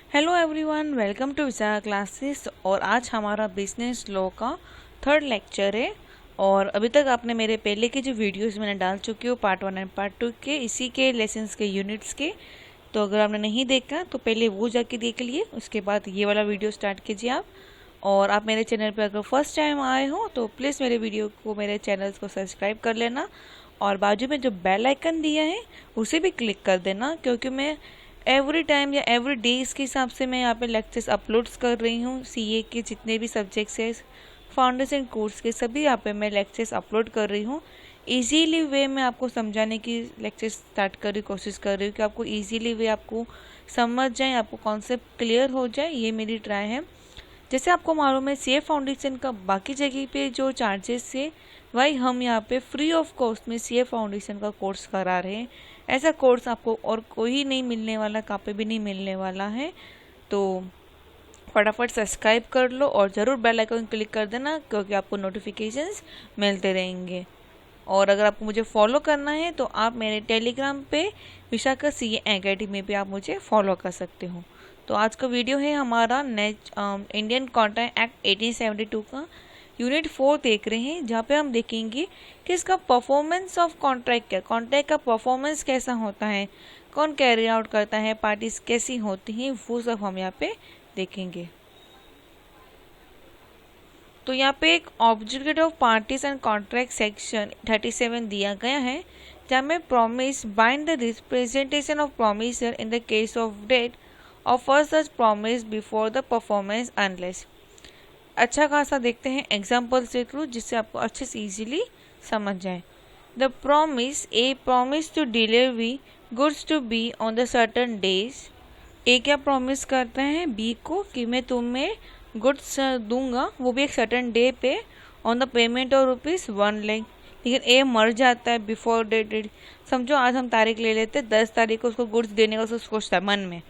Hello everyone, welcome to Vishakha classes. और आज हमारा बिजनेस लॉ का थर्ड लेक्चर है। और अभी तक आपने मेरे पहले के जो वीडियोस मैंने डाल चुकी हूँ पार्ट 1 एंड पार्ट 2 के, इसी के लेसन्स के यूनिट्स के। तो अगर आपने नहीं देखा तो पहले वो जाके देख लिए, उसके बाद ये वाला वीडियो स्टार्ट कीजिए आप। और आप मेरे चैनल पर अगर फर्स्ट टाइम आए हो तो प्लीज़ मेरे वीडियो को, मेरे चैनल को सब्सक्राइब कर लेना। और बाजू में जो बेल आइकन दिया है उसे भी क्लिक कर देना, क्योंकि मैं एवरी टाइम या एवरी डे इसके हिसाब से मैं यहाँ पे लेक्चर्स अपलोड्स कर रही हूँ। सीए के जितने भी सब्जेक्ट्स है, फाउंडेशन कोर्स के सभी यहाँ पे मैं लेक्चर्स अपलोड कर रही हूँ। इजीली वे में आपको समझाने की लेक्चर स्टार्ट कर रही कोशिश कर रही हूँ कि आपको इजीली वे आपको समझ जाए, आपको कॉन्सेप्ट क्लियर हो जाए, ये मेरी ट्राई है। जैसे आपको मालूम है सीए फाउंडेशन का बाकी जगह पे जो चार्जेस है, वही हम यहाँ पे फ्री ऑफ कॉस्ट में सीए फाउंडेशन का कोर्स करा रहे हैं। ऐसा कोर्स आपको और कोई नहीं मिलने वाला, कहाँ पे भी नहीं मिलने वाला है। तो फटाफट सब्सक्राइब कर लो और ज़रूर बेल आइकन क्लिक कर देना, क्योंकि आपको नोटिफिकेशंस मिलते रहेंगे। और अगर आपको मुझे फॉलो करना है तो आप मेरे टेलीग्राम पे विशाखा सीए एकेडमी पे आप मुझे फॉलो कर सकते हो। तो आज का वीडियो है हमारा इंडियन कॉन्ट्रैक्ट एक्ट 1872 का यूनिट 4 देख रहे हैं, जहाँ पे हम देखेंगे कि इसका परफॉर्मेंस ऑफ कॉन्ट्रैक्ट क्या, कॉन्ट्रैक्ट का परफॉर्मेंस कैसा होता है, कौन कैरी आउट करता है, पार्टीज कैसी होती हैं, वो सब हम यहाँ पे देखेंगे। तो यहाँ पे एक object of parties and contract section 37 दिया गया है, जहाँ में promise bind the representation of promisor in the case of death offer such promise before the performance unless. अच्छा खासा देखते हैं एग्जाम्पल से थ्रू, जिससे आपको अच्छे से इजीली समझ जाए। The promise A promise to delivery goods to B on the certain days. A क्या प्रॉमिस करता है बी को कि मैं तुम्हें गुड्स दूंगा, वो भी एक सर्टन डे पे, ऑन द पेमेंट ऑफ ₹1,00,000। लेकिन ए मर जाता है बिफोर डेट। समझो आज हम तारीख ले लेते, 10 तारीख को उसको गुड्स देने का सोचता है मन में,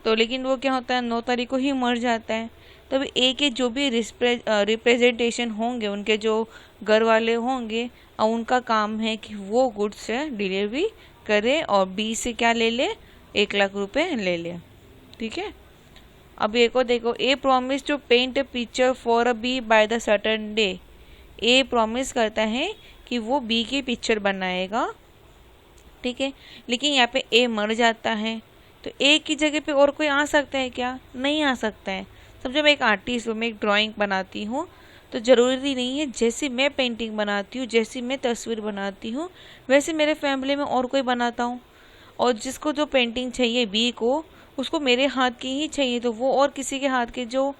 तो लेकिन वो क्या होता है 9 तारीख को ही मर जाता है। तो अभी ए के जो भी रिप्रेजेंटेशन होंगे, उनके जो घर वाले होंगे, उनका काम है कि वो गुड्स से डिलीवरी करे और बी से क्या ले ले, 1,00,000 रुपये ले ले। ठीक है। अब ए को देखो, A promise to paint a picture for a B by the certain day. A promise करता है कि वो बी की पिक्चर बनाएगा। ठीक है। लेकिन यहाँ पे ए मर जाता है, तो ए की जगह पे और कोई आ सकता है क्या? नहीं आ सकता है। समझो मैं एक आर्टिस्ट हूँ, मैं एक ड्राइंग बनाती हूँ, तो ज़रूरी नहीं है जैसी मैं पेंटिंग बनाती हूँ, जैसी मैं तस्वीर बनाती हूँ, वैसे मेरे फैमिली में और कोई बनाता हूँ। और जिसको जो पेंटिंग चाहिए बी को, उसको मेरे हाथ की ही चाहिए, तो वो और किसी के हाथ के जो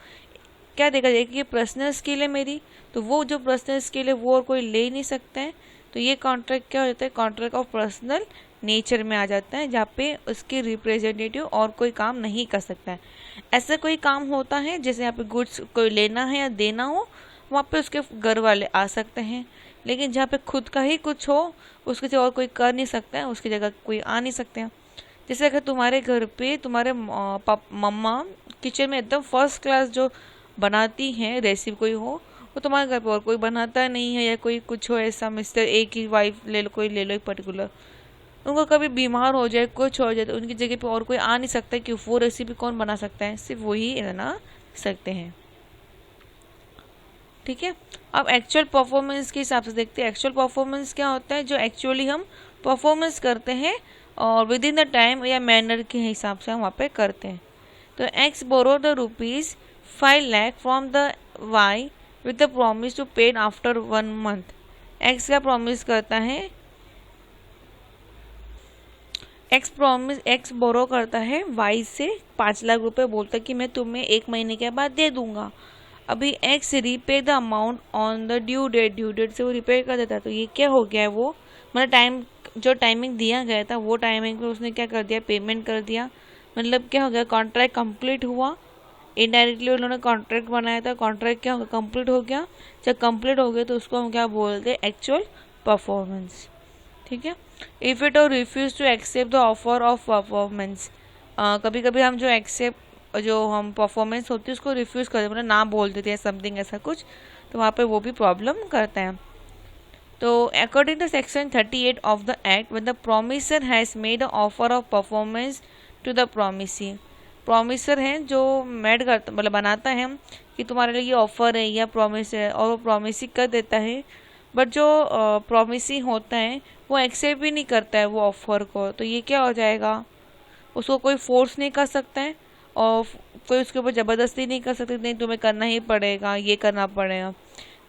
क्या देखा जाए कि ये पर्सनल स्किल है मेरी, तो वो जो पर्सनल स्किल है वो और कोई ले नहीं सकता है। तो ये कॉन्ट्रैक्ट क्या हो जाता है, कॉन्ट्रैक्ट ऑफ पर्सनल नेचर में आ जाता है, जहाँ पे उसके रिप्रेजेंटेटिव और कोई काम नहीं कर सकता है। ऐसा कोई काम होता है जैसे यहाँ पे गुड्स कोई लेना है या देना हो, वहाँ पे उसके घर वाले आ सकते हैं। लेकिन जहाँ पे खुद का ही कुछ हो, उसके से और कोई कर नहीं सकता है, उसकी जगह कोई आ नहीं सकते हैं। जैसे अगर तुम्हारे घर पे तुम्हारे मम्मा किचन में एकदम फर्स्ट क्लास जो बनाती हैं रेसिपी कोई हो, वो तुम्हारे घर पे और कोई बनाता नहीं है, या कोई कुछ हो ऐसा, मिस्टर ए की वाइफ ले लो, कोई ले लो एक पर्टिकुलर, उनको कभी बीमार हो जाए, कुछ हो जाए, तो उनकी जगह पे और कोई आ नहीं सकता कि वो रेसिपी कौन बना सकता है, सिर्फ वही बना सकते हैं। ठीक है। अब एक्चुअल परफॉर्मेंस के हिसाब से देखते हैं, एक्चुअल परफॉर्मेंस क्या होता है, जो एक्चुअली हम परफॉर्मेंस करते हैं और विद इन द टाइम या मैनर के हिसाब से हम वहाँ पे करते हैं। तो X borrow the ₹5,00,000 from the Y with the promise to paid after 1 month. X का प्रॉमिस करता है, एक्स बोरो करता है वाई से 5,00,000 रुपये, बोलता है कि मैं तुम्हें 1 महीने के बाद दे दूंगा। अभी X repay the amount on the due date से वो रिपे कर देता है। तो ये क्या हो गया है, वो मतलब टाइम, जो टाइमिंग दिया गया था वो टाइमिंग पे उसने क्या कर दिया, पेमेंट कर दिया। मतलब क्या हो गया, कॉन्ट्रैक्ट कंप्लीट हुआ। इनडायरेक्टली उन्होंने कॉन्ट्रैक्ट बनाया था, कॉन्ट्रैक्ट क्या हो गया, कंप्लीट हो गया। जब कंप्लीट हो गया तो उसको हम क्या बोलते हैं, एक्चुअल परफॉर्मेंस। ठीक है। इफ़ इट और refuse to accept the offer of performance, कभी कभी हम जो एक्सेप्ट, जो हम परफॉर्मेंस होती है उसको रिफ्यूज़ कर देते, मतलब ना बोल देते हैं समथिंग ऐसा कुछ, तो वहाँ पे वो भी प्रॉब्लम करता है। तो according to section 38 of the act, when the promisor has made a offer of performance to the promisee, promisor है जो मेड करता मतलब बनाता है कि तुम्हारे लिए ये ऑफर है या प्रॉमिस है, और वो प्रॉमिस ही कर देता है, बट जो प्रॉमिसी होता है वो एक्सेप्ट भी नहीं करता है वो ऑफर को, तो ये क्या हो जाएगा, उसको कोई फोर्स नहीं कर सकता है और कोई उसके ऊपर ज़बरदस्ती नहीं कर सकती, नहीं तुम्हें करना ही पड़ेगा, ये करना पड़ेगा।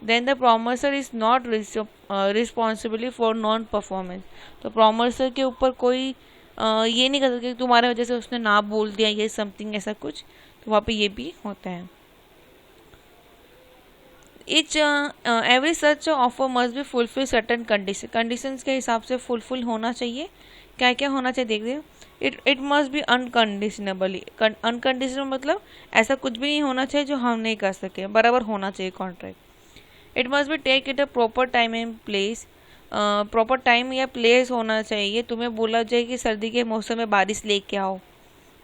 Then the promisor is not responsibly for non performance. तो प्रॉमिसर के ऊपर कोई ये नहीं कर सकता कि तुम्हारे वजह से उसने ना बोल दिया ये समथिंग ऐसा कुछ, तो वहाँ पे ये भी होता है। Each every such offer must be fulfill certain conditions के हिसाब से फुलफिल होना चाहिए। क्या क्या होना चाहिए देख रहे हो, इट मस्ट बी अनकंडीशनेबली। अनकंडीशनल मतलब ऐसा कुछ भी नहीं होना चाहिए जो हम नहीं कर सके, बराबर होना चाहिए contract. It must be take it a proper time and place. Proper time या प्लेस होना चाहिए। तुम्हें बोला जाए कि सर्दी के मौसम में बारिश लेके आओ,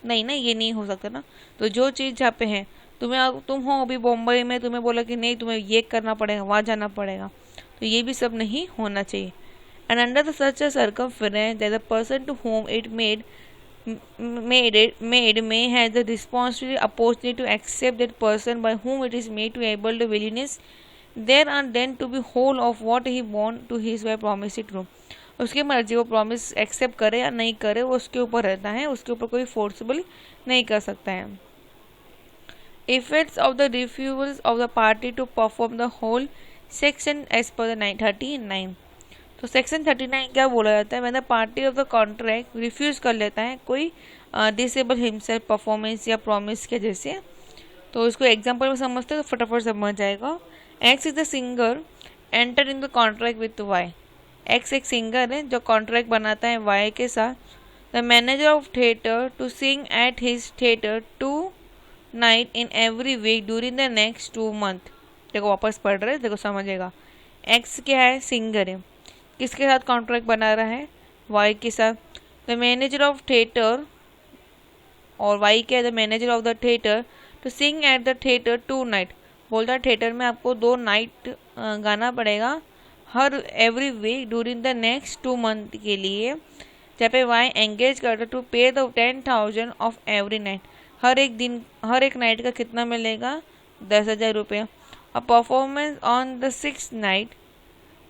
नहीं ना, ये नहीं हो सकता ना। तो जो चीज़ जहाँ पे है, तुम हो अभी बम्बई में, तुम्हें बोला कि नहीं तुम्हें ये करना पड़ेगा, वहाँ जाना पड़ेगा, तो ये भी सब नहीं होना चाहिए। And under the such a circumference that the person to whom it made may have the responsibility opportunity to accept that person by whom it is made to able to willingness there and then to be whole of what he want to his by promise it to। उसकी मर्जी, वो promise accept करे या नहीं करे वो उसके ऊपर रहता है, उसके ऊपर कोई फोर्सबल नहीं कर सकता है। Effects of the refusal of the party to perform the whole section as per the 39। तो सेक्शन 39 क्या बोला जाता है, when the party of the contract refuse कर लेता है कोई डिसेबल हिमसेल्फ परफॉर्मेंस या प्रॉमिस के जैसे। तो इसको एग्जांपल में समझते हैं तो फटाफट समझ जाएगा। X is the singer enter in the contract with Y. X एक सिंगर है जो कॉन्ट्रैक्ट बनाता है वाई के साथ। The manager of theatre to sing at his theatre 2 night in every week during the next 2 month. देखो वापस पढ़ रहे, देखो समझेगा। एक्स क्या है, सिंगर है, किसके साथ कॉन्ट्रैक्ट बना रहा है, वाई के साथ। द मैनेजर ऑफ थिएटर, और वाई क्या है, the manager of the theatre to sing at the theatre 2 night. बोलता है थिएटर में आपको 2 नाइट गाना पड़ेगा हर every week during the next 2 month के लिए। जहाँ पे वाई एंगेज करता to pay the 10,000 of every night. हर एक नाइट का कितना मिलेगा, 10,000 रुपये। और performance on the 6th night,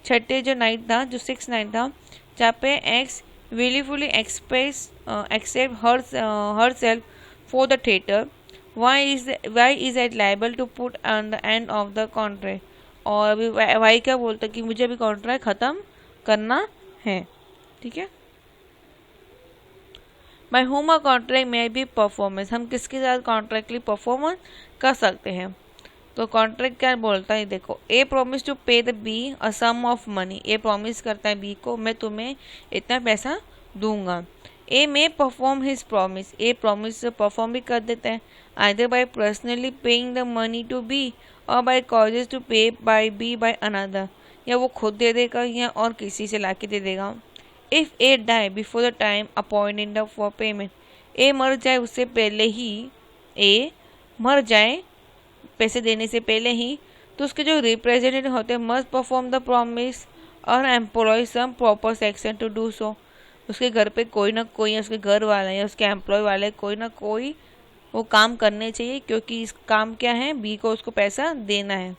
छठे जो नाइट था, जो 6th नाइट था, जहाँ पे x willfully accept her self for the theater, why is it liable to put on the end of the contract। और अभी वाई क्या बोलता है कि मुझे अभी कॉन्ट्रैक्ट ख़त्म करना है, ठीक है। बाय होम अ कॉन्ट्रैक्ट में भी परफॉर्मेंस, हम किसके साथ कॉन्ट्रैक्टली परफॉर्मेंस कर सकते हैं। तो कॉन्ट्रैक्ट क्या बोलता है, देखो, A promise to pay the B a sum of money. A promise करता है बी को, मैं तुम्हें इतना पैसा दूंगा। ए में perform his promise, A promise perform भी कर देता है, either by personally paying the money to B और by causes to pay by B by another, या वो खुद दे देगा या और किसी से ला के दे देगा। If A die before the time appointed for payment, A मर जाए उससे पहले ही, ए मर जाए पैसे देने से पहले ही, तो उसके जो रिप्रेजेंटेटिव होते हैं मस्ट परफॉर्म द प्रॉमिस और employ some proper section to do so. उसके घर पे कोई ना कोई, उसके घर वाले या उसके एम्प्लॉय वाले कोई ना कोई वो काम करने चाहिए, क्योंकि इस काम क्या है, बी को उसको पैसा देना है।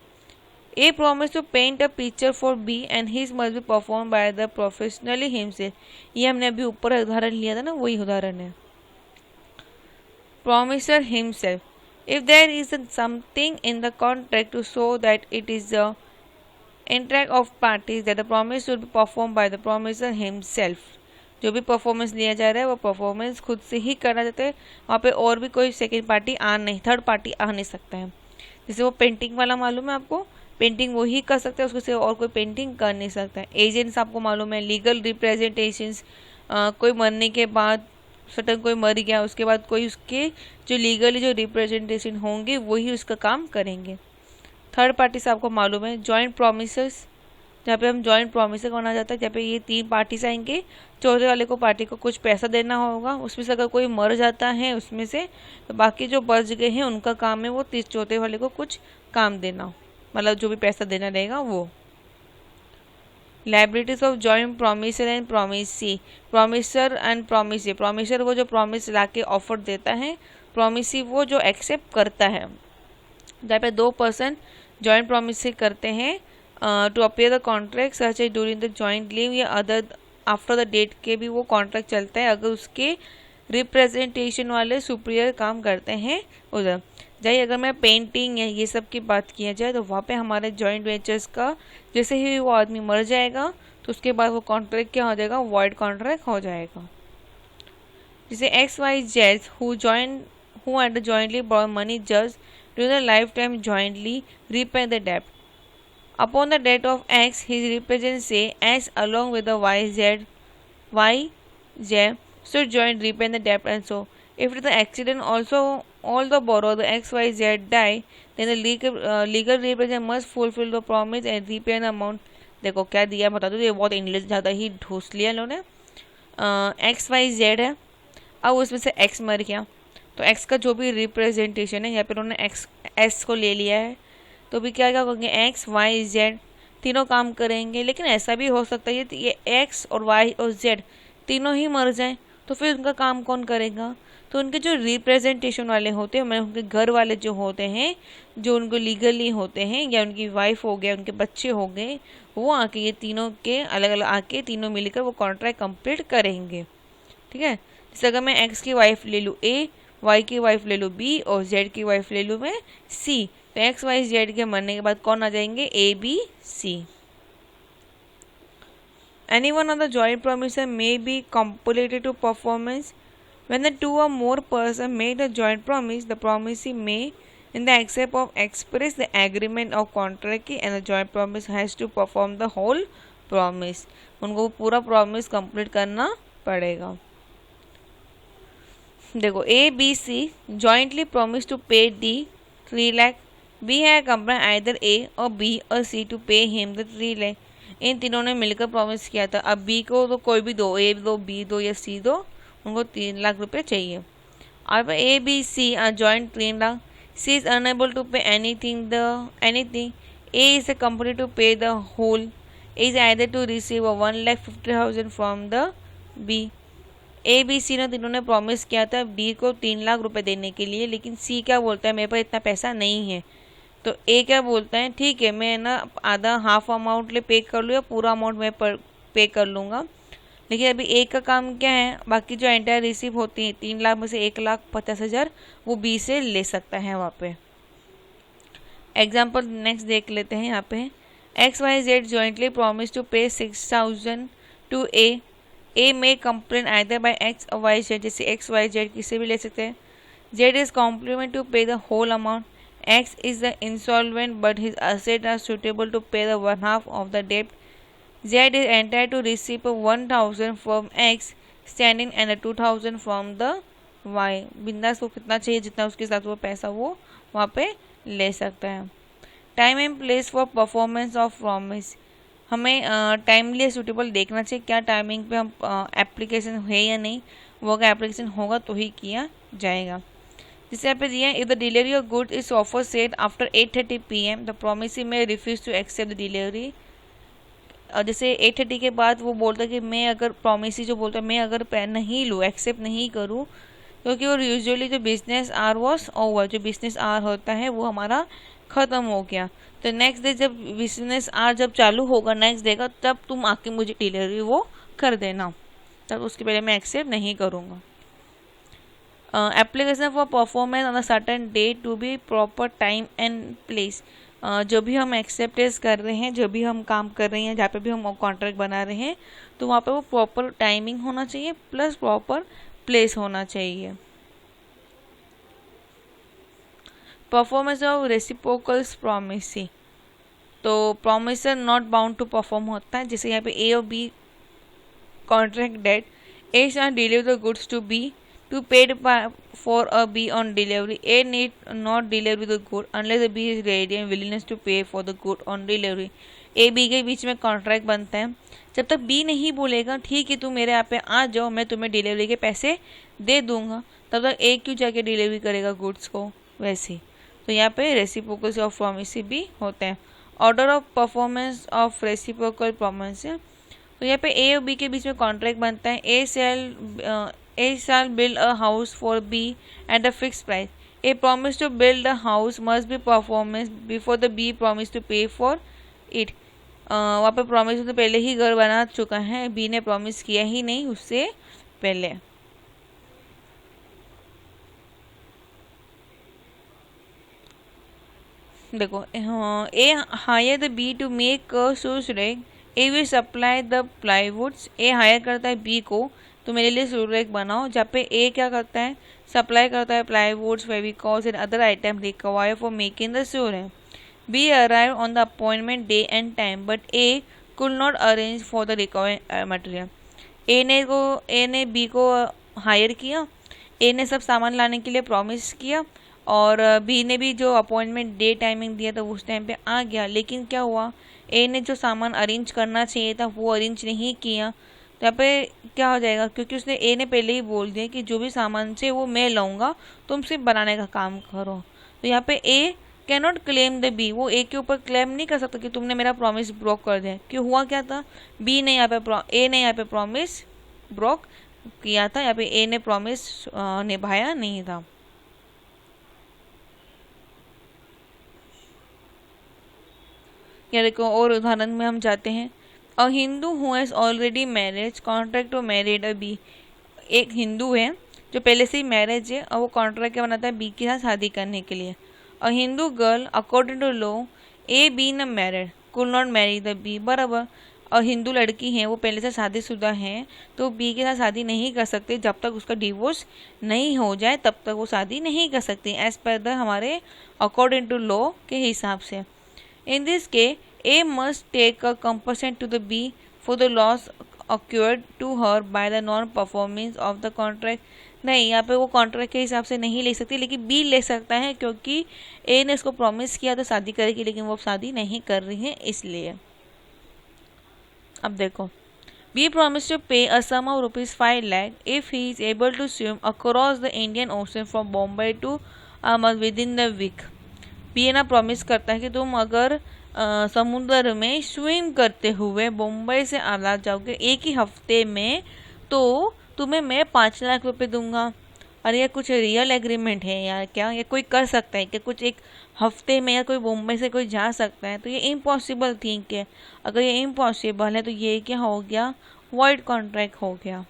A promise to paint a picture for B and his must be perform by the professionally himself. ये हमने अभी ऊपर उदाहरण लिया था ना, वही उदाहरण है। Promiser himself, if there is something in the contract to show that it is the interest of parties that the promise should be performed by the promiser himself। जो भी परफॉर्मेंस लिया जा रहा है वो परफॉर्मेंस खुद से ही करना चाहते हैं, वहाँ पे और भी कोई सेकंड पार्टी थर्ड पार्टी आ नहीं सकता है। जैसे वो पेंटिंग वाला मालूम है आपको, पेंटिंग वो ही कर सकता है, उसको से और कोई पेंटिंग कर नहीं सकता है। एजेंट्स आपको मालूम है, लीगल रिप्रेजेंटेशंस, कोई मरने के बाद सटन कोई मर गया उसके बाद कोई उसके जो लीगली जो रिप्रेजेंटेशन होंगे वही उसका काम करेंगे। थर्ड पार्टी से आपको मालूम है जॉइंट प्रोमिसर्स, जहाँ पे हम जॉइंट प्रोमिसर बनाया जाता है, जहाँ पे ये 3 पार्टीज आएंगे, चौथे वाले को पार्टी को कुछ पैसा देना होगा, उसमें से अगर कोई मर जाता है उसमें से, तो बाकी जो बच गए हैं उनका काम है वो चौथे वाले को कुछ काम देना, मतलब जो भी पैसा देना रहेगा वो। Liabilities of joint promisor and promisee, promisor and promisee, promisor वो जो प्रॉमिस ला के ऑफर देता है प्रोमिसी वो जो एक्सेप्ट करता है, जहाँ पे 2 पर्सन जॉइंट प्रोमिसी करते हैं to appear the contract such as during the joint leave या अदर आफ्टर द डेट के भी वो कॉन्ट्रैक्ट चलता है अगर उसके रिप्रेजेंटेशन वाले सुपीरियर काम करते हैं उधर। जाइए अगर मैं पेंटिंग या ये सब की बात किया जाए तो वहाँ पे हमारे जॉइंट वेंचर्स का जैसे ही वो आदमी मर जाएगा तो उसके बाद वो कॉन्ट्रैक्ट क्या हो जाएगा, वॉइड कॉन्ट्रैक्ट हो जाएगा। जैसे XYZ who had jointly borrowed money just during the lifetime jointly repay the debt. Upon the death of X, his representatives say X along with the YZ should join repay the debt and so. If the accident also all the borrower the XYZ die, then the legal representative must fulfill the promise and repay the amount. देखो क्या दिया बता दो, ये बहुत English ज़्यादा ही ढूस लिया इन्होंने। XYZ है, अब उसमें से X मर गया तो X का जो भी रिप्रेजेंटेशन है यहाँ पे उन्होंने S को ले लिया है, तो भी क्या क्या करेंगे, XYZ तीनों काम करेंगे। लेकिन ऐसा भी हो सकता है ये X और Y और Z तीनों ही मर जाएं तो फिर उनका काम कौन करेगा, तो उनके जो रिप्रेजेंटेशन वाले होते हैं मतलब उनके घर वाले जो होते हैं, जो उनको लीगली होते हैं या उनकी वाइफ हो गया, उनके बच्चे हो गए, वो आके ये तीनों के अलग अलग आके तीनों मिलकर वो कॉन्ट्रैक्ट कंप्लीट करेंगे। ठीक है, जैसे अगर मैं X की वाइफ ले लूँ A, Y की वाइफ ले लूँ B और Z की वाइफ ले लूँ मैं C, तो XYZ के मरने के बाद कौन आ जाएंगे, ABC। Any one of the joint promises may be compulated to performance. When the two or more persons make a joint promise, the promisee may, in the accept of express the agreement of contract and the joint promise has to perform the whole promise. उनको पूरा promise complete करना पड़ेगा। देखो ABC jointly promise to pay D 3 lakh. B है company either A और B और C to pay him the 3 lakh. इन तीनों ने मिलकर प्रॉमिस किया था। अब B को तो कोई भी दो, A दो, B दो या C दो, उनको 3 लाख रुपए चाहिए। अब A, B, C are joint 3 lakh. C is unable to pay anything. A is a company to pay the whole. A is either to receive a 1,50,000 from the B. A, B, C ने तीनों ने promise किया था D को 3 लाख रुपए देने के लिए, लेकिन C क्या बोलता है, मेरे पास इतना पैसा नहीं है। तो A क्या बोलता है, ठीक है मैं ना आधा हाफ अमाउंट ले पे कर लूँ या पूरा अमाउंट मैं पे कर लूँगा। लेकिन अभी A का काम क्या है, बाकी जो एंटायर रिसीव होती है 3 लाख में से 1,50,000 वो B से ले सकता है वहाँ पे। एग्जाम्पल नेक्स्ट देख लेते हैं यहाँ पे। XYZ जॉइंटली प्रॉमिस टू पे 6,000 to A. A may complain either by X or YZ, जैसे XYZ किसे भी ले सकते हैं। Z is compliant to pay the whole amount. X is the insolvent but his assets are suitable to pay the 1/2 of the debt. Z is entitled to receive 1,000 from X standing and 2,000 from the Y. बिंदास को कितना चाहिए, जितना उसके साथ वो पैसा वो वहाँ पे ले सकता है। Time and place for performance of promise, हमें टाइमली सूटेबल देखना चाहिए क्या टाइमिंग पे हम एप्लीकेशन है या नहीं, वो अगर एप्लीकेशन होगा तो ही किया जाएगा। जिससे यहाँ पे दिया है, if the delivery of good is offer set after 8:30 PM the promisee में refuse to accept the delivery. और जैसे 8:30 के बाद वो बोलता है कि मैं अगर प्रोमिसी जो बोलता है मैं अगर नहीं लूँ, एक्सेप्ट नहीं करूँ, क्योंकि वो यूजुअली जो बिजनेस आवर वॉज ओवर, जो बिजनेस आवर होता है वो हमारा ख़त्म हो गया, तो नेक्स्ट डे जब बिजनेस आवर जब चालू होगा नेक्स्ट डे का, तब तुम आके मुझे डिलीवरी वो कर देना, तब उसके पहले मैं एक्सेप्ट नहीं करूँगा। Application for performance on a certain day to be proper time and place. जो भी हम एक्सेप्टेंस कर रहे हैं, जो भी हम काम कर रहे हैं, जहाँ पे भी हम कॉन्ट्रैक्ट बना रहे हैं, तो वहाँ पे वो प्रॉपर टाइमिंग होना चाहिए प्लस प्रॉपर प्लेस होना चाहिए। परफॉर्मेंस ऑफ रेसिप्रोकल्स प्रॉमिसी, तो promisor not bound to perform होता है। जैसे यहाँ पे A और B contract date, A shall deliver the goods to B to paid for a B on delivery. A need not deliver the good unless the B is ready and willingness to pay for the good on delivery. A B के बीच में contract बनता है, जब तक B नहीं बोलेगा ठीक है तुम मेरे यहाँ पे आ जाओ मैं तुम्हें डिलीवरी के पैसे दे दूंगा, तब तक A क्यों जाके डिलीवरी करेगा गुड्स को, वैसे। तो यहाँ पे रेसिप्रोकल ऑफ प्रॉमिसी भी होते हैं। Order of performance of reciprocal promise, तो यहाँ पे A और B के बीच में कॉन्ट्रैक्ट बनता है। A shall build a house for B at a fixed price. A promise to build a house must be performed before the B promise to pay for it. वहाँ पे promise तो पहले ही घर बना चुका है, बी ने प्रॉमिस किया ही नहीं उससे पहले. देखो, A hire the B to make shoes rack. A will supply the plywoods. A hire करता है बी को तो मेरे लिए शूज रैक बनाओ, जहाँ पे ए क्या करता है, सप्लाई करता है plywoods, Fevicols and other item required for making the shoes rack. B arrive on the appointment day and time but A could not arrange for the required material. A ने B को हायर किया, ए ने सब सामान लाने के लिए प्रॉमिस किया और बी ने भी जो अपॉइंटमेंट डे टाइमिंग दिया था उस टाइम पे आ गया, लेकिन क्या हुआ, ए ने जो सामान अरेंज करना चाहिए था वो अरेंज नहीं किया. तो यहाँ पे क्या हो जाएगा, क्योंकि उसने ए ने पहले ही बोल दिया कि जो भी सामान चाहिए वो मैं लाऊंगा, तुम सिर्फ बनाने का काम करो. तो यहाँ पे a can not claim the b. वो ए के ऊपर क्लेम नहीं कर सकता कि तुमने मेरा प्रॉमिस ब्रोक कर दिया. क्यों, हुआ क्या था, बी ने यहाँ पे ए ने यहाँ पे प्रॉमिस ब्रोक किया था, यहाँ पे ए ने प्रॉमिस निभाया नहीं था. या देखो और उदाहरण में हम जाते हैं. A Hindu who has already marriage contract to married a B. एक हिंदू है जो पहले से ही मैरिज है और वो कॉन्ट्रैक्ट क्या बनाता है, बी के साथ शादी करने के लिए. A Hindu girl according to law A B न married could not marry the B. बराबर, और हिंदू लड़की है वो पहले से शादीशुदा है तो बी के साथ शादी नहीं कर सकते, जब तक उसका डिवोर्स नहीं हो जाए तब तक वो शादी नहीं कर सकती एज पर द हमारे अकॉर्डिंग टू लॉ के हिसाब से. In this case, A must take a compensation to the B for the loss occurred to her by the non-performance of the contract. नहीं, यहाँ पे वो कॉन्ट्रैक्ट के हिसाब से नहीं ले सकती, लेकिन बी ले सकता है क्योंकि ए ने उसको प्रॉमिस किया था शादी करेगी, लेकिन वो शादी नहीं कर रही है इसलिए. अब देखो, B promised to pay a sum of ₹5 lakh if he is able to swim across the Indian Ocean from Bombay to Ahmed within the week. B ना प्रॉमिस करता है कि तुम अगर समुद्र में स्विम करते हुए मुंबई से अहमदाबाद जाओगे एक ही हफ्ते में तो तुम्हें मैं 5 लाख रुपए दूंगा. अरे ये कुछ रियल एग्रीमेंट है यार क्या, ये कोई कर सकता है क्या, कुछ एक हफ्ते में या कोई मुंबई से कोई जा सकता है, तो ये इम्पॉसिबल थिंग है. अगर ये इम्पॉसिबल है तो ये क्या हो गया, वॉइड कॉन्ट्रैक्ट हो गया.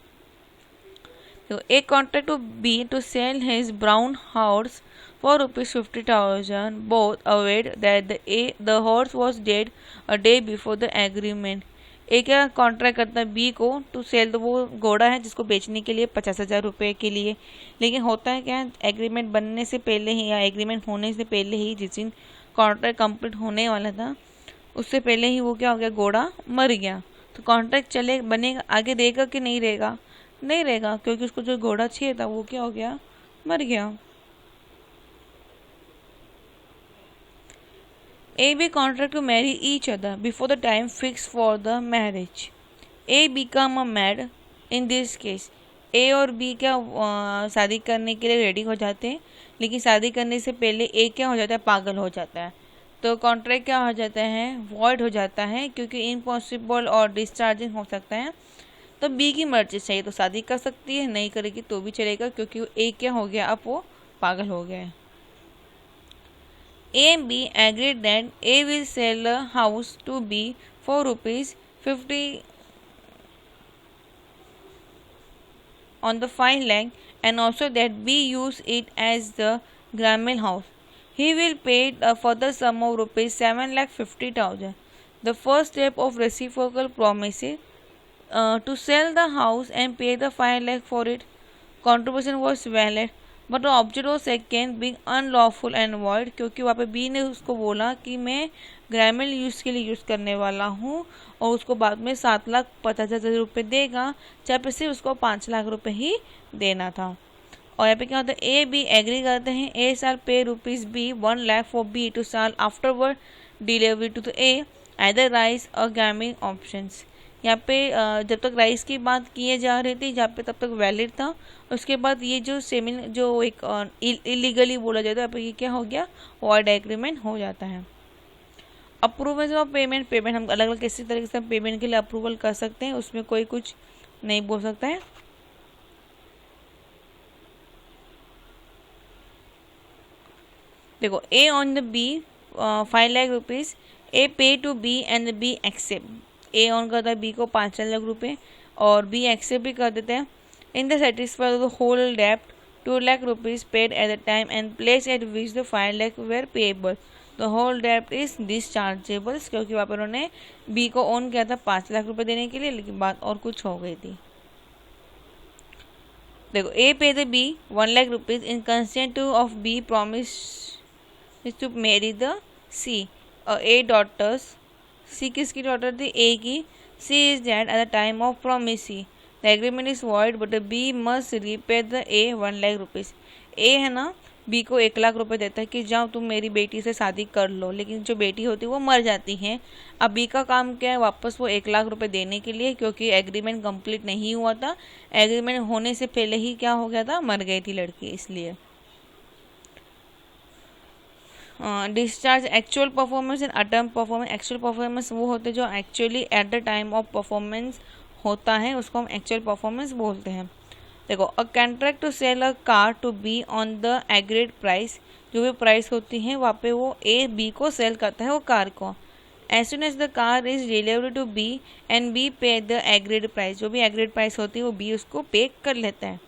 तो एक contract to be to sell his brown horse for ₹50,000, both aware that the horse was dead a day before the agreement. एक क्या कॉन्ट्रैक्ट करता है बी को टू सेल, तो वो घोड़ा है जिसको बेचने के लिए 50,000 रुपये के लिए, लेकिन होता है क्या, एग्रीमेंट बनने से पहले ही या एग्रीमेंट होने से पहले ही जिस दिन कॉन्ट्रैक्ट कंप्लीट होने वाला था उससे पहले ही वो क्या हो गया, घोड़ा मर गया. तो कॉन्ट्रैक्ट चले बनेगा आगे रहेगा कि नहीं रहेगा, नहीं रहेगा क्योंकि उसको जो घोड़ा चाहिए था वो क्या हो गया, मर गया. A B contract to marry each other before the time fixed for the marriage. A become a mad in this case. A और B क्या शादी करने के लिए रेडी हो जाते हैं, लेकिन शादी करने से पहले A क्या हो जाता है, पागल हो जाता है. तो कॉन्ट्रैक्ट क्या हो जाता है, वॉइड हो जाता है क्योंकि इम्पॉसिबल और डिस्चार्जिंग हो सकता है. तो B की मर्जी चाहिए तो शादी कर सकती है, नहीं करेगी तो भी चलेगा क्योंकि A क्या हो गया, अब वो पागल हो गया है. A and B agreed that A will sell a house to B for ₹50 on the 5 lakh and also that B use it as the Grameen house. He will pay a further sum of ₹7,50,000. The first step of reciprocal promises to sell the house and pay the 5 lakh for it. Contribution was valid. But object of second being unlawful and void, क्योंकि वहाँ पे B ने उसको बोला कि मैं ग्रामीण use के लिए यूज़ करने वाला हूँ और उसको बाद में 7,50,000 रुपये देगा, चाहे पे सिर्फ उसको 5 लाख रुपये ही देना था. और यहाँ पे क्या होता है, ए बी एग्री करते हैं. ए साल पे ₹B 1 lakh for B to साल afterward delivery to the A either rice or ग्रामीण ऑप्शंस. यहाँ पे जब तक राइस की बात किए जा रही थी जहाँ पे तब तक वैलिड था, उसके बाद ये जो सेमिन जो एक इलीगली बोला जाता है, यहाँ पे ये क्या हो गया, वॉइड एग्रीमेंट हो जाता है. अप्रूवल ऑफ पेमेंट, पेमेंट हम अलग अलग किसी तरीके से पेमेंट के लिए अप्रूवल कर सकते हैं, उसमें कोई कुछ नहीं बोल सकता है. देखो A on the B 5 lakh rupees, A pay to B and B accept. A on करता है बी को 5 लाख रुपए और बी एक्सेप्ट भी कर देते हैं। In the satisfy the whole डेप्ट 2 lakh rupees paid at the time and place at which the 5 lakh were payable, the whole डेप्ट इज डिसचार्जेबल्स। क्योंकि वहाँ पर उन्होंने बी को ओन किया था 5 लाख रुपए देने के लिए, लेकिन बात और कुछ हो गई थी। देखो A pay the B 1 lakh rupees in consent to of B promise to marry the C. A daughters, C किसकी डॉटर थी? ए की। C is dead at the time of promise C, the agreement is void but B must repay the A 1 lakh rupees. A है ना B को 1 लाख रुपए देता है कि जाओ तुम मेरी बेटी से शादी कर लो, लेकिन जो बेटी होती है वो मर जाती है। अब बी का काम क्या है? वापस वो 1 लाख रुपए देने के लिए, क्योंकि एग्रीमेंट कंप्लीट नहीं हुआ था। एग्रीमेंट होने से पहले ही क्या हो गया था? मर गई थी लड़की, इसलिए। डिस्चार्ज एक्चुअल परफॉर्मेंस एंड अटर्म परफॉर्मेंस। एक्चुअल परफॉर्मेंस वो होते जो actually at the time of performance होता है, उसको हम एक्चुअल परफॉर्मेंस बोलते हैं। देखो a contract to sell a car to B on the agreed price, जो भी प्राइस होती है वहाँ पे वो ए बी को सेल करता है वो कार को। As soon as the car is delivered to B and B pay the agreed price, जो भी एग्रीड प्राइस होती है वो बी उसको पे कर लेता है।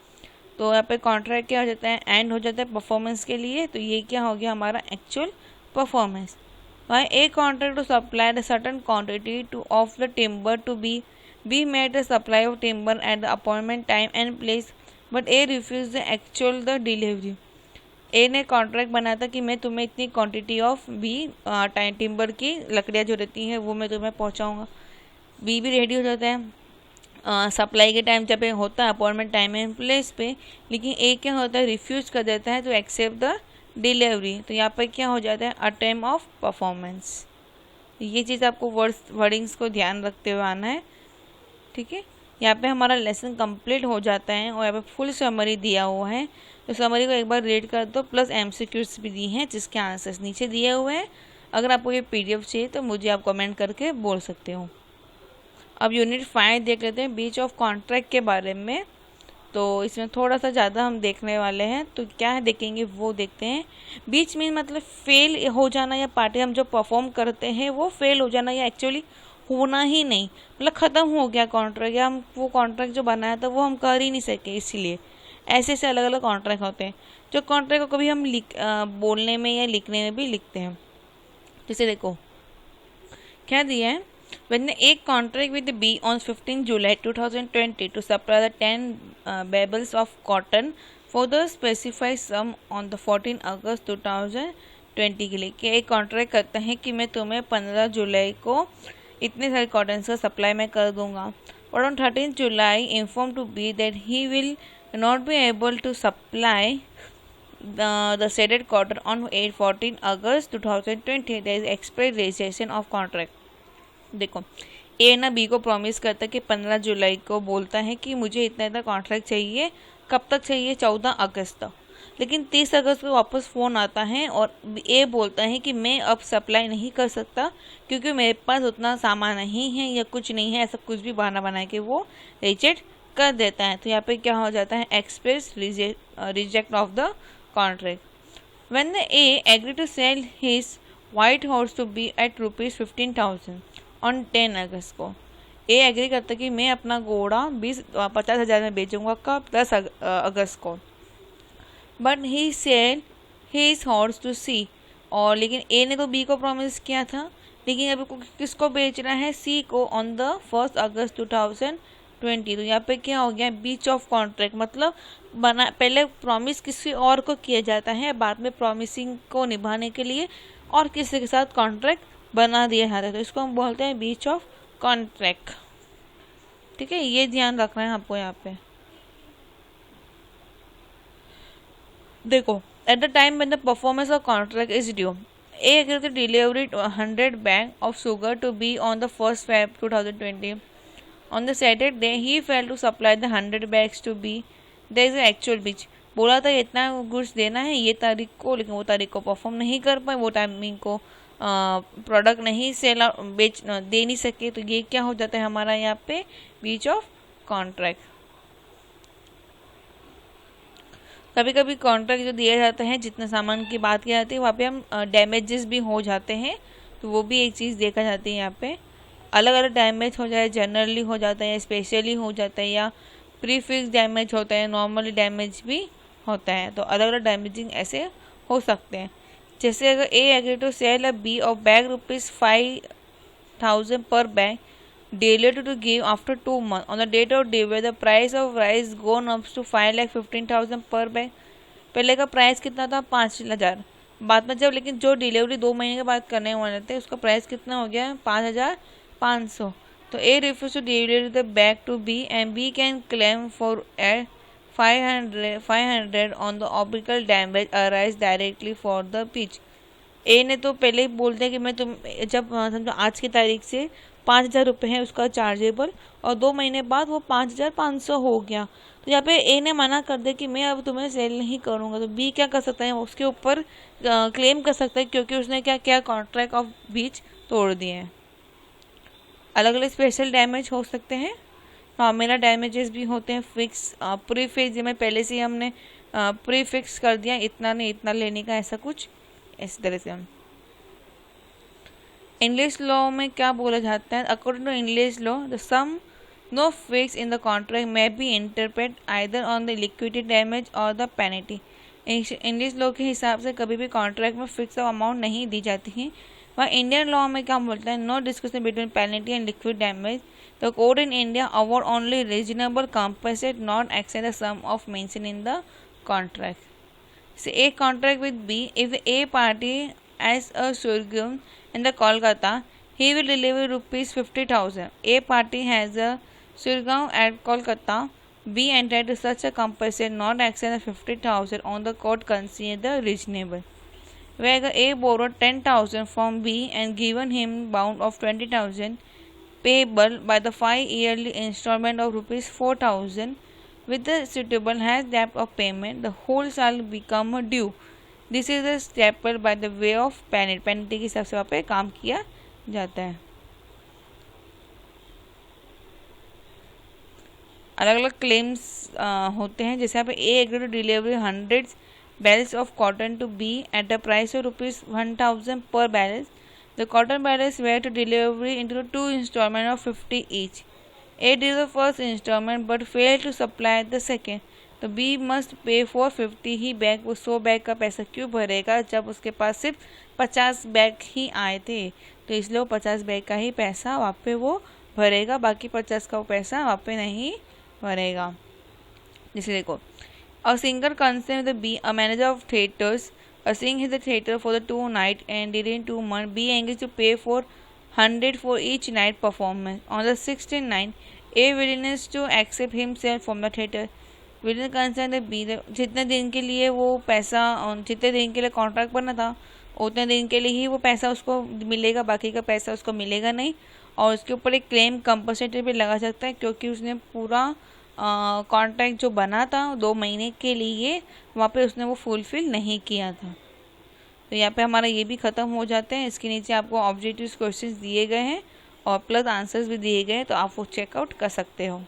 तो यहाँ पे कॉन्ट्रैक्ट क्या हो जाता है? एंड हो जाता है परफॉर्मेंस के लिए। तो ये क्या हो गया हमारा actual performance. Y A contract to supply the certain quantity to of the timber to be made the supply of timber at the appointment time and place but A refuse the actual the delivery. A ने contract बनाया था कि मैं तुम्हें इतनी quantity of B timber की लकड़ियाँ जो रहती हैं वो मैं तुम्हें पहुँचाऊँगा। बी भी रेडी हो जाता है सप्लाई के टाइम जब होता है अपॉइंटमेंट टाइम एंड प्लेस पे, लेकिन ए क्या होता है? रिफ्यूज कर देता है टू एक्सेप्ट द डिलीवरी। तो यहाँ पर क्या हो जाता है? A time of performance. ये चीज़ आपको वर्डिंग्स को ध्यान रखते हुए आना है, ठीक है। यहाँ पे हमारा लेसन कंप्लीट हो जाता है और यहाँ पे फुल समरी दिया हुआ है। तो समरी को एक बार रीड कर दो, प्लस एमसीक्यूज भी दी हैं जिसके आंसर्स नीचे दिए हुए हैं। अगर आपको ये पीडीएफ चाहिए तो मुझे आप कमेंट करके बोल सकते हो। अब यूनिट 5 देख लेते हैं बीच ऑफ कॉन्ट्रैक्ट के बारे में। तो इसमें थोड़ा सा ज़्यादा हम देखने वाले हैं, तो क्या देखेंगे वो देखते हैं। बीच में मतलब फेल हो जाना, या पार्टी हम जो परफॉर्म करते हैं वो फेल हो जाना, या एक्चुअली होना ही नहीं, मतलब ख़त्म हो गया कॉन्ट्रैक्ट, या हम वो कॉन्ट्रैक्ट जो बनाया था वो हम कर ही नहीं सके, इसलिए ऐसे ऐसे अलग अलग कॉन्ट्रैक्ट होते हैं। जो कॉन्ट्रैक्ट को कभी हम बोलने में या लिखने में भी लिखते हैं। जैसे देखो क्या दिया है, when a contract with B on 15 July 2020 to supply the 10 bales of cotton for the specified sum on the 14 अगस्त 2020 के लिए, कि एक कॉन्ट्रैक्ट करता है कि मैं तुम्हें 15 जुलाई को इतने सारे कॉटन का सप्लाई मैं कर दूंगा। But on 13 July inform to B that he will not be able to supply the said cotton on 14 August 2020. there is express rejection of contract. देखो ए ना बी को प्रॉमिस करता है कि 15 जुलाई को बोलता है कि मुझे इतना इतना कॉन्ट्रैक्ट चाहिए। कब तक चाहिए? 14 अगस्त तक। लेकिन 30 अगस्त को वापस फ़ोन आता है और ए बोलता है कि मैं अब सप्लाई नहीं कर सकता क्योंकि मेरे पास उतना सामान नहीं है या कुछ नहीं है, ऐसा कुछ भी बहाना बना के वो रिजेक्ट कर देता है। तो यहाँ पे क्या हो जाता है? Express reject of the contract. When the A agree to sell his white horse to B at ₹15,000 on 10 अगस्त को, ए एग्री करता कि मैं अपना घोड़ा 50,000 में बेचूंगा। कब? 10 अगस्त को। But he sell his horse to C, और लेकिन ए ने तो बी को प्रॉमिस किया था, लेकिन अभी किसको बेचना है? सी को ऑन द 1 अगस्त 2020। तो यहाँ पे क्या हो गया? बीच ऑफ कॉन्ट्रैक्ट, मतलब पहले प्रॉमिस किसी और को किया जाता है, बाद में प्रॉमिसिंग को निभाने के लिए और किसी के साथ कॉन्ट्रैक्ट बना दिया जाता है, तो इसको हम बोलते हैं बीच ऑफ कॉन्ट्रैक्ट। ठीक है, ये ध्यान रखना है आपको यहाँ पे। देखो at the time when the performance of contract is due, A agree to delivery 100 bag of sugar to B on the 1 Feb 2020. On the stated day he fail to supply the 100 bags to B. There is actual breach, बोला था इतना goods देना है ये तारीख को, लेकिन वो तारीख को परफॉर्म नहीं कर पाए, वो टाइमिंग को प्रोडक्ट नहीं सेल दे नहीं सके। तो ये क्या हो जाता है हमारा यहाँ पे? बीच ऑफ कॉन्ट्रैक्ट। कभी कभी कॉन्ट्रैक्ट जो दिया जाता है, जितना सामान की बात की जाती है वहाँ पे हम डैमेजेस भी हो जाते हैं, तो वो भी एक चीज़ देखा जाती है यहाँ पे। अलग अलग डैमेज हो जाए, जनरली हो जाता है या स्पेशली हो जाता है या प्रीफिक्स डैमेज होता है, नॉर्मली डैमेज भी होता है, तो अलग अलग डैमेजिंग ऐसे हो सकते हैं। जैसे अगर A agree to sell a B of bag ₹5,000 per bag delayed to give after 2 months on the date of delivery the price of rice gone up to 5,15,000 per bag। पहले का प्राइस कितना था 5,000, बाद में जब लेकिन जो डिलीवरी 2 महीने के बाद करने वाले थे उसका प्राइस कितना हो गया 5,500। तो A refuse to deliver the bag to B and B can claim for 500 on the oblical damage arise directly for the breach. A ने तो पहले ही बोल दिया कि मैं तुम जब समझो आज की तारीख से 5,000 रुपये है उसका चार्जेबल, और 2 महीने बाद वो 5,500 हो गया, तो यहाँ पे ए ने मना कर दिया कि मैं अब तुम्हें सेल नहीं करूँगा। तो बी क्या कर सकता है, उसके ऊपर क्लेम कर सकता है क्योंकि उसने क्या किया, कॉन्ट्रैक्ट ऑफ बीच तोड़ दिए हैं। अलग अलग स्पेशल डैमेज हो सकते हैं, नॉमिनल डैमेजेस भी होते हैं, फिक्स प्रीफिक्स जिसमें पहले से हमने प्रीफिक्स कर दिया इतना नहीं इतना लेने का, ऐसा कुछ इस तरह से। हम इंग्लिश लॉ में क्या बोला जाता है, according to English law the sum no fix in the contract may be interpret either on the liquidity damage और द पेनल्टी। इंग्लिश लॉ के हिसाब से कभी भी कॉन्ट्रैक्ट में फिक्स अमाउंट नहीं दी जाती है। वह इंडियन लॉ में क्या बोलता है, no discussion between penalty and liquid damage. The court in India award only reasonable compensate not exceed the sum of mention in the contract. So a contract with B, if A party as a surrogate in the Kolkata, he will deliver ₹50,000. A party has a surrogate at Kolkata. B entitled to such a compensation not exceed 50,000 on the court consider the reasonable. Where A borrowed 10,000 from B and given him bound of 20,000 payable by the 5 yearly installment of ₹4,000. With the suitable has debt of payment, the whole shall become due. This is the staple by the way of penalty. Penalty के हिसाब से वहाँ पे काम किया जाता है। अलग अलग क्लेम्स होते हैं, जैसे यहाँ पे A agree to delivery 100 barrels of cotton to B at the price of ₹1,000 per barrel. The cotton barrels were to delivery into 2 instalment of 50 each. A did the first installment but failed to supply the second, तो B must pay for 50 he bag. वो 100 bag का पैसा क्यों भरेगा जब उसके पास सिर्फ 50 bag ही आए थे, तो इसलिए वो 50 बैग का ही पैसा वहाँ पे वो भरेगा, बाकी 50 का वो पैसा वहाँ पे नहीं भरेगा। जैसे देखो, a singer consent with B, a manager of theatres, a sing in the theatre for the 2 night and during 2 months B engaged to pay for 100 for each night performance. On the 16th night, A willingness to accept himself from the theatre. Willing consent B, जितने दिन के लिए वो पैसा, जितने दिन के लिए कॉन्ट्रैक्ट बना था उतने दिन के लिए ही वो पैसा उसको मिलेगा, बाकी का पैसा उसको मिलेगा नहीं। और उसके ऊपर एक क्लेम कंपनसेटरी भी लगा सकता है क्योंकि उसने पूरा कॉन्ट्रैक्ट जो बना था 2 महीने के लिए वहाँ पे उसने वो फुलफिल नहीं किया था। तो यहाँ पे हमारा ये भी ख़त्म हो जाते हैं। इसके नीचे आपको ऑब्जेक्टिव क्वेश्चंस दिए गए हैं और प्लस आंसर्स भी दिए गए हैं, तो आप वो चेकआउट कर सकते हो।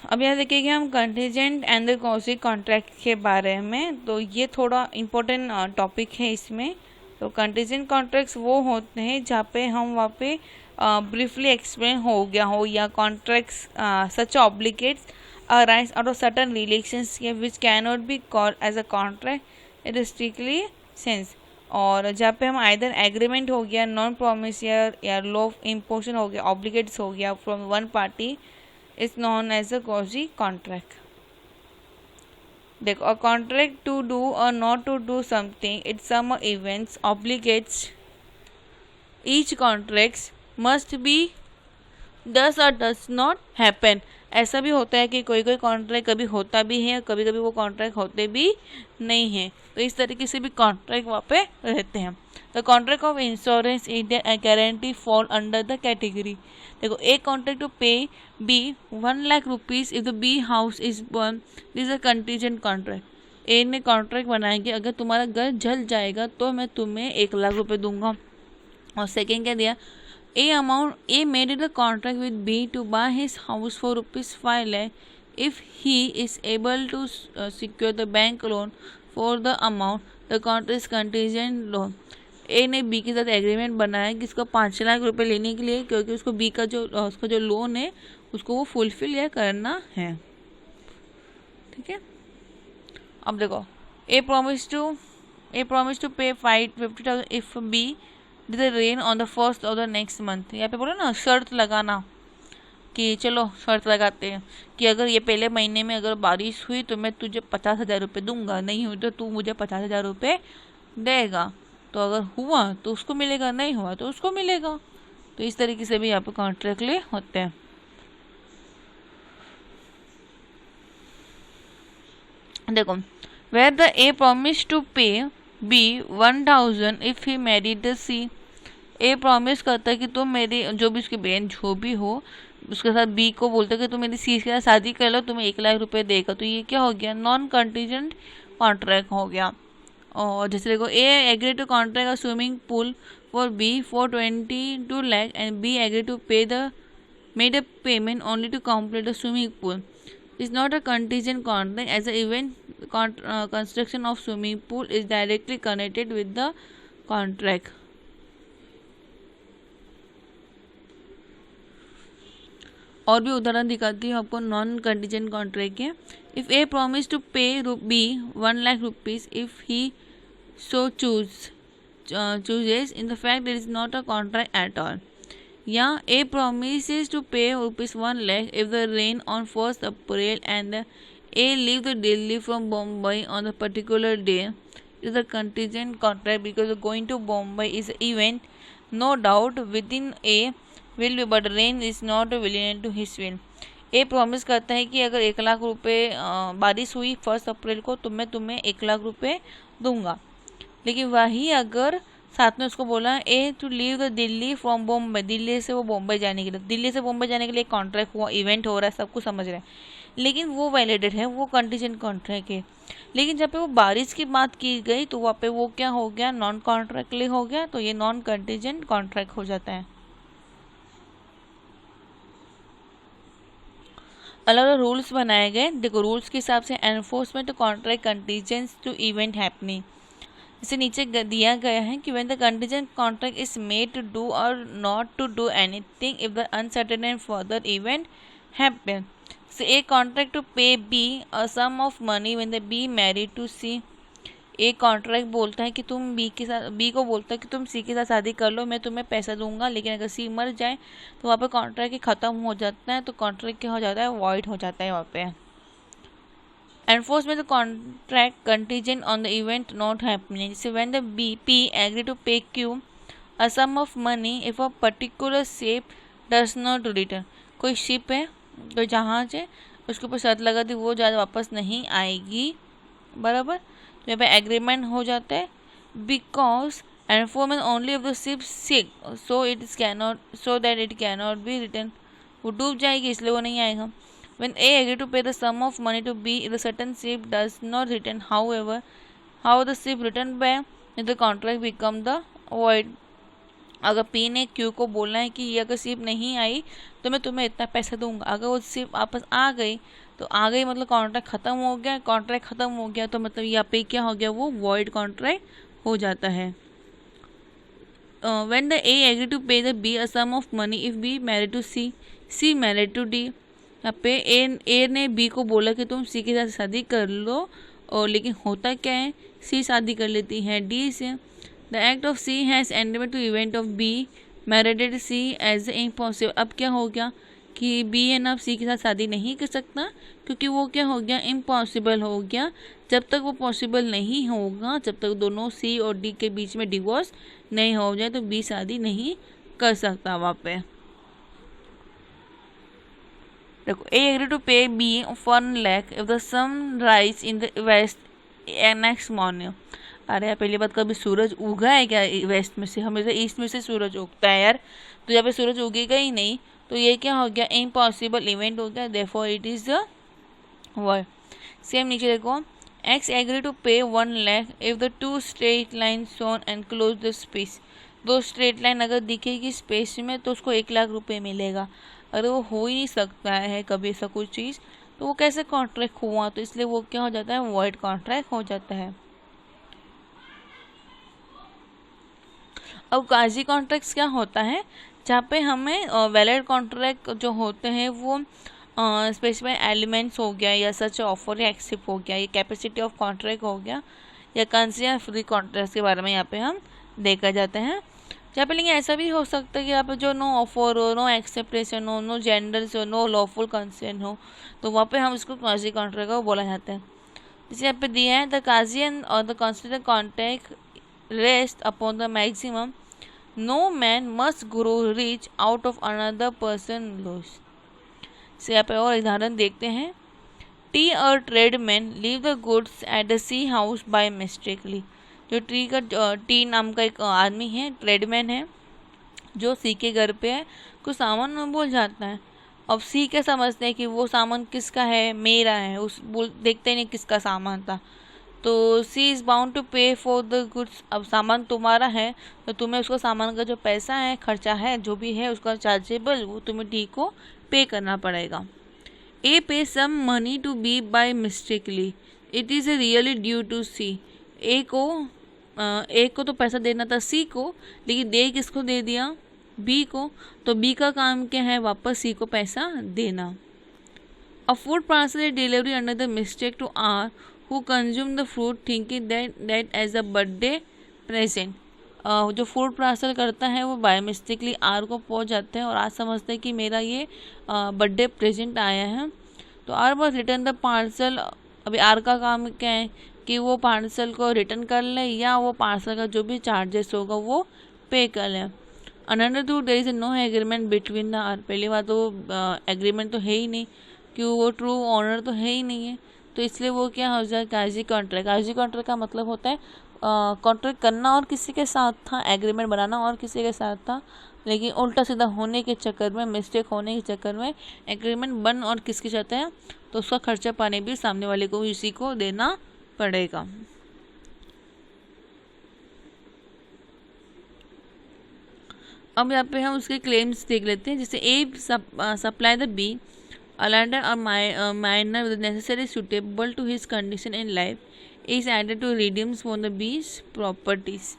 अब यहाँ देखिए कि हम कंटीजेंट एंड द कॉजी कॉन्ट्रैक्ट के बारे में, तो ये थोड़ा इम्पोर्टेंट टॉपिक है इसमें। तो कंटीजेंट कॉन्ट्रैक्ट्स वो होते हैं जहाँ पे हम वहाँ पे ब्रीफली एक्सप्लेन हो गया हो, या contracts such obligates arise out of certain relations which can not be called as a contract in strictly sense. और जहाँ पे हम आइदर एग्रीमेंट हो गया, नॉन प्रोमिस या लॉ इम्पोजिशन हो गया, ऑब्लिगेट्स हो गया from one party, is known as a quasi contract. देखो, अ कॉन्ट्रैक्ट टू डू और not to do something it some events obligates each contracts must be thus और does not happen. ऐसा भी होता है कि कोई कोई कॉन्ट्रैक्ट कभी होता भी है, कभी कभी वो कॉन्ट्रैक्ट होते भी नहीं हैं, तो इस तरीके से भी कॉन्ट्रैक्ट वहाँ पे रहते हैं। The contract of insurance is a guarantee fall under the category. देखो, A contract to pay B 1 lakh rupees if the B house is burn, this a contingent contract. A ने कॉन्ट्रैक्ट बनाया कि अगर तुम्हारा घर जल जाएगा तो मैं तुम्हें 1 लाख रुपये दूंगा। और सेकेंड क्या दिया, A made it a contract with B to buy his house for ₹5 lakh if he is able to secure the bank loan for the amount the contract contingent loan. A ने B के साथ agreement बनाया कि इसको 5 लाख रुपए लेने के लिए, क्योंकि उसको बी का उसका जो लोन है उसको वो फुलफिल या करना है। ठीक है, अब देखो A promise to pay 50,000 if B did the rain on the first of the next month. यहाँ पे बोलो ना शर्त लगाना कि चलो शर्त लगाते हैं कि अगर ये पहले महीने में अगर बारिश हुई तो मैं तुझे 50,000 रुपये दूंगा, नहीं हुई तो तू मुझे 50,000 रुपये देगा। तो अगर हुआ तो उसको मिलेगा, नहीं हुआ तो उसको मिलेगा। तो इस तरीके से भी यहाँ पे कॉन्ट्रैक्ट ले होते हैं। देखो where the A promise to pay B 1,000 if he married the C. A promise करता है कि तुम मेरी जो भी उसकी बहन जो भी हो उसके साथ बी को बोलता है कि तुम मेरी सी के साथ शादी कर लो, तुम्हें 1 लाख रुपए देगा। तो ये क्या हो गया, नॉन कंटीजेंट कॉन्ट्रैक्ट हो गया। और जैसे देखो A agree to contract a swimming pool for B for 22 lakh and B agree to pay the made a payment only to complete the swimming pool is not a contingent contract as the event construction of swimming pool is directly connected with the contract। और भी उदाहरण दिखाती हूँ आपको non contingent contract के। If A promise to pay B 1 lakh rupees if he so chooses in the fact it is not a contract at all। या ए promises to pay rupees 1 lakh if the rain on 1st April and A leave the Delhi from Bombay on the particular day is a contingent contract because going to Bombay is an event no doubt within A will be but rain is not violent to his will। A promise करता है कि अगर 1 लाख रुपए बारिश हुई 1 अप्रैल को तो मैं तुम्हें 1 लाख रुपए दूंगा। लेकिन वही अगर साथ में उसको बोला A to leave the Delhi from Bombay, Delhi से वो बॉम्बे जाने के लिए, दिल्ली से बॉम्बे जाने के लिए कॉन्ट्रैक्ट हुआ, इवेंट हो रहा है, सब कुछ समझ रहे हैं, लेकिन वो वैलिडेड है, वो कंटीजेंट कॉन्ट्रैक्ट है। लेकिन जब पे वो बारिश की बात की गई तो वहाँ पे वो क्या हो गया, नॉन कॉन्ट्रैक्टली हो गया। तो ये नॉन कंटीजेंट कॉन्ट्रैक्ट हो जाता है। अलग अलग रूल्स बनाए गए। देखो रूल्स के हिसाब से enforcement contract contingence to event happening, इसे नीचे दिया गया है कि when the contingent contract is made to do और not to do anything if the uncertain and further event happen. So A contract to pay B a sum of money when the B married to C. A contract बोलता है कि तुम B को बोलता है कि तुम सी के साथ शादी कर लो, मैं तुम्हें पैसा दूंगा। लेकिन अगर सी मर जाए तो वहाँ पे कॉन्ट्रैक्ट खत्म हो जाता है, तो कॉन्ट्रैक्ट क्या हो जाता है, वॉइड हो जाता है वहाँ पे। Enforcement of the contract contingent on the event not happening। So when the BP agree to pay Q a sum of money if a particular ship does not return। कोई शिप है, कोई जहाज है, उसके ऊपर शर्त लगा दी वो ज़्यादा वापस नहीं आएगी, बराबर। तो यहाँ पे एग्रीमेंट हो जाता है। Because enforcement only of the ship sick so that it cannot be return. वो डूब जाएगी इसलिए वो नहीं आएगा। When A agree to pay the sum of money to B if the certain ship does not return, however, how the ship return back, if the contract become the void। अगर P ने Q को बोलना है कि ये अगर ship नहीं आई तो मैं तुम्हें इतना पैसा दूंगा, अगर वो शिप वापस आ गई तो आ गई मतलब कॉन्ट्रैक्ट खत्म हो गया। कॉन्ट्रैक्ट खत्म हो गया तो मतलब यहाँ पे क्या हो गया, वो वॉइड कॉन्ट्रैक्ट हो जाता है। When the A agree to pay the B a sum of money if B married to C, C married to D। यहाँ पे ए ने बी को बोला कि तुम सी के साथ शादी कर लो, और लेकिन होता क्या है, सी शादी कर लेती है डी से। The act of C has ended to event of B married C as impossible. अब क्या हो गया कि बी है ना सी के साथ शादी नहीं कर सकता, क्योंकि वो क्या हो गया, इम्पॉसिबल हो गया। जब तक वो पॉसिबल नहीं होगा, जब तक दोनों सी और डी के बीच में डिवोर्स नहीं हो जाए तो बी शादी नहीं कर सकता वहाँ पे। देखो A agree to pay B 1 lakh if the sun rise in the west next morning. अरे यार पहली बात, कभी सूरज उगा है क्या वेस्ट में से, हमेशा ईस्ट में से सूरज उगता है यार। तो जब सूरज उगेगा ही नहीं तो ये क्या हो गया, इम्पॉसिबल इवेंट हो गया, therefore it is the word. Same नीचे देखो, एक्स एग्री टू पे 1 lakh if the 2 straight line shown and close the space. 2 straight line अगर दिखेगी स्पेस में तो उसको 1 लाख रुपए मिलेगा। अगर वो हो ही नहीं सकता है कभी ऐसा कुछ चीज़, तो वो कैसे कॉन्ट्रैक्ट हुआ, तो इसलिए वो क्या हो जाता है, वॉइड कॉन्ट्रैक्ट हो जाता है। अब काजी कॉन्ट्रैक्ट्स क्या होता है, जहाँ पे हमें वैलिड कॉन्ट्रैक्ट जो होते हैं वो स्पेसिफाइड एलिमेंट्स हो गया, या सच ऑफर या एक्सेप्ट हो गया, या कैपेसिटी ऑफ कॉन्ट्रैक्ट हो गया, या कंसिडर फ्री कॉन्ट्रैक्ट के बारे में यहाँ पे हम देखा जाते हैं। यहाँ पे लेकिन ऐसा भी हो सकता है कि यहाँ पे जो नो ऑफर हो, नो एक्सेप्टेशन हो, नो जेंडर्स हो, नो लॉफुल कंसेंट हो, तो वहाँ पे हम इसको काजी कॉन्ट्रैक्ट को बोला जाता है। जैसे यहाँ पे दिया है, द काजी एंड और the consider contract rest upon the maximum no man must grow rich out of another person loss. से यहाँ पे और उदाहरण देखते हैं, T a tradesman leave the goods at the C house by mistakenly. जो T नाम का एक आदमी है, ट्रेडमैन है, जो सी के घर पे है, कुछ सामान में भूल जाता है। अब सी क्या समझते हैं कि वो सामान किसका है, मेरा है, उस देखते नहीं किसका सामान था, तो सी इज़ बाउंड टू पे फॉर द गुड्स। अब सामान तुम्हारा है तो तुम्हें उसको सामान का जो पैसा है, खर्चा है, जो भी है उसका चार्जेबल, वो तुम्हें टी को पे करना पड़ेगा। A pay some money to B by mistakely, it is really due to C. A को तो पैसा देना था सी को, लेकिन दे किसको दे दिया, बी को, तो बी का काम क्या है, वापस सी को पैसा देना। A food parcel is delivery under the mistake to R who consume the fruit thinking that as a birthday present. जो फूड पार्सल करता है वो बाय मिस्टेकली आर को पहुंच जाता है और आज समझते हैं कि मेरा ये बर्थडे प्रेजेंट आया है, तो आर बस रिटर्न द पार्सल। अभी आर का काम क्या है कि वो पार्सल को रिटर्न कर ले, या वो पार्सल का जो भी चार्जेस होगा वो पे कर ले। Another to there is no agreement between the R. पहली बात तो एग्रीमेंट तो है ही नहीं, क्यों, वो ट्रू ऑनर तो है ही नहीं है, तो इसलिए वो क्या हो जाए, काजी कॉन्ट्रैक्ट। काजी कॉन्ट्रैक्ट का मतलब होता है कॉन्ट्रैक्ट करना और किसी के साथ था, एग्रीमेंट बनाना और किसी के साथ था, लेकिन उल्टा सीधा होने के चक्कर में, मिस्टेक होने के चक्कर में एग्रीमेंट बन और किसके साथ है, तो उसका खर्चा पानी भी सामने वाले को, इसी को देना पड़ेगा। अब यहाँ पे हम उसके क्लेम्स देख लेते हैं। जैसे A supply the B a lender or minor with necessary suitable to his condition in life is added to redeems from the B's properties।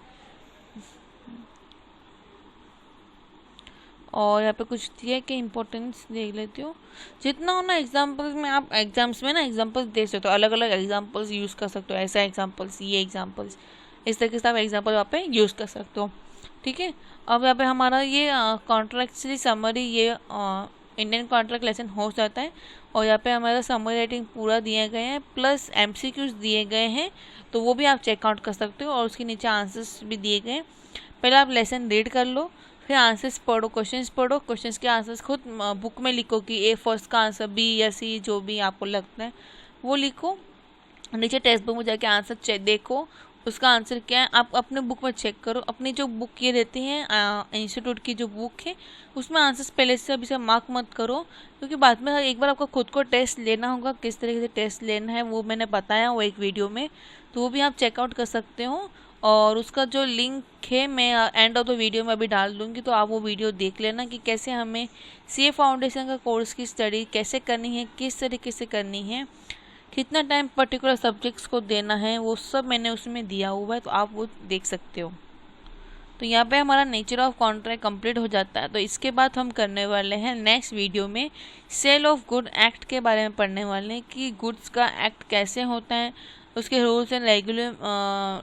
और यहाँ पे कुछ दिया कि इम्पोर्टेंस देख लेती हो, जितना हो ना एग्जाम्पल्स में, आप एग्जाम्स में ना एग्जाम्पल्स दे सकते हो, अलग अलग एग्जाम्पल्स यूज़ कर सकते हो, ऐसा एग्जाम्पल्स, ये एग्जाम्पल्स, इस तरीके से आप एग्जाम्पल वहाँ पे यूज़ कर सकते हो। ठीक है, अब यहाँ पे हमारा ये कॉन्ट्रैक्चुअली समरी, ये इंडियन कॉन्ट्रैक्ट लेसन हो जाता है, और यहाँ पे हमारा समरी राइटिंग पूरा दिए गए हैं, प्लस एमसीक्यूज दिए गए हैं, तो वो भी आप चेकआउट कर सकते हो, और उसके नीचे आंसर्स भी दिए गए। पहले आप लेसन रीड कर लो, फिर आंसर्स पढ़ो, क्वेश्चंस के आंसर्स खुद बुक में लिखो कि ए फर्स्ट का आंसर, बी या सी, जो भी आपको लगता है वो लिखो। नीचे टेक्स्ट बुक में जाके आंसर देखो, उसका आंसर क्या है आप अपने बुक में चेक करो। अपनी जो बुक ये रहती है इंस्टीट्यूट की जो बुक है, उसमें आंसर्स पहले से अभी से मार्क मत करो, क्योंकि बाद में एक बार आपको खुद को टेस्ट लेना होगा। किस तरीके से टेस्ट लेना है वो मैंने बताया वो एक वीडियो में, तो वो भी आप चेकआउट कर सकते हो, और उसका जो लिंक है मैं एंड ऑफ द वीडियो में अभी डाल दूँगी, तो आप वो वीडियो देख लेना कि कैसे हमें सीए फाउंडेशन का कोर्स की स्टडी कैसे करनी है, किस तरीके से करनी है, कितना टाइम पर्टिकुलर सब्जेक्ट्स को देना है, वो सब मैंने उसमें दिया हुआ है, तो आप वो देख सकते हो। तो यहाँ पे हमारा नेचर ऑफ कॉन्ट्रैक्ट कंप्लीट हो जाता है। तो इसके बाद हम करने वाले हैं नेक्स्ट वीडियो में सेल ऑफ गुड एक्ट के बारे में पढ़ने वाले हैं कि गुड्स का एक्ट कैसे होता है, उसके रूल्स एंड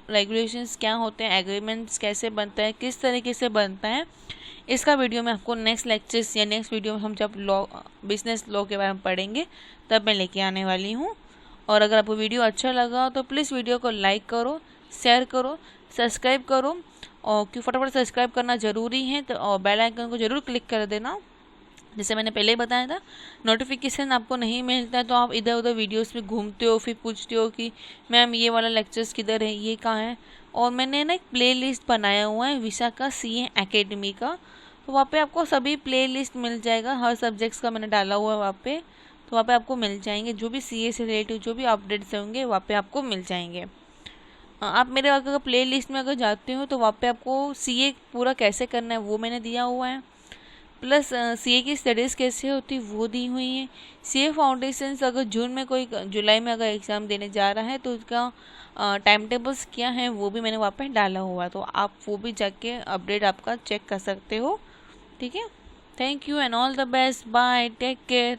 रेगुलेशंस क्या होते हैं, एग्रीमेंट्स कैसे बनता है, किस तरीके से बनता है। इसका वीडियो मैं आपको नेक्स्ट लेक्चर्स या नेक्स्ट वीडियो में हम जब बिजनेस लॉ के बारे में पढ़ेंगे तब मैं लेके आने वाली हूँ। और अगर आपको वीडियो अच्छा लगा तो प्लीज़ वीडियो को लाइक करो, शेयर करो, सब्सक्राइब करो, और क्यों फटाफट सब्सक्राइब करना ज़रूरी है, तो और बेल आइकन को ज़रूर क्लिक कर देना। जैसे मैंने पहले ही बताया था, नोटिफिकेशन आपको नहीं मिलता है तो आप इधर उधर वीडियोस में घूमते हो, फिर पूछते हो कि मैम ये वाला लेक्चर्स किधर है, ये कहाँ है। और मैंने ना एक प्ले लिस्ट बनाया हुआ है विशाखा सीए एकेडमी का, तो वहाँ पे आपको सभी प्ले लिस्ट मिल जाएगा, हर सब्जेक्ट्स का मैंने डाला हुआ है वहाँ पे, तो वहाँ पे आपको मिल जाएंगे जो भी सीए से रिलेटिव जो भी अपडेट्स होंगे वहाँ पे आपको मिल जाएंगे। आप मेरे अगर प्ले लिस्ट में अगर जाते हो तो वहाँ पे आपको सीए पूरा कैसे करना है वो मैंने दिया हुआ है। प्लस सीए की स्टडीज़ कैसे होती वो दी हुई हैं। सीए फाउंडेशंस अगर जुलाई में अगर एग्ज़ाम देने जा रहा है तो उसका टाइम टेबल्स क्या हैं वो भी मैंने वहाँ पे डाला हुआ है, तो आप वो भी जाके अपडेट आपका चेक कर सकते हो। ठीक है, thank you and all the best, bye, take care.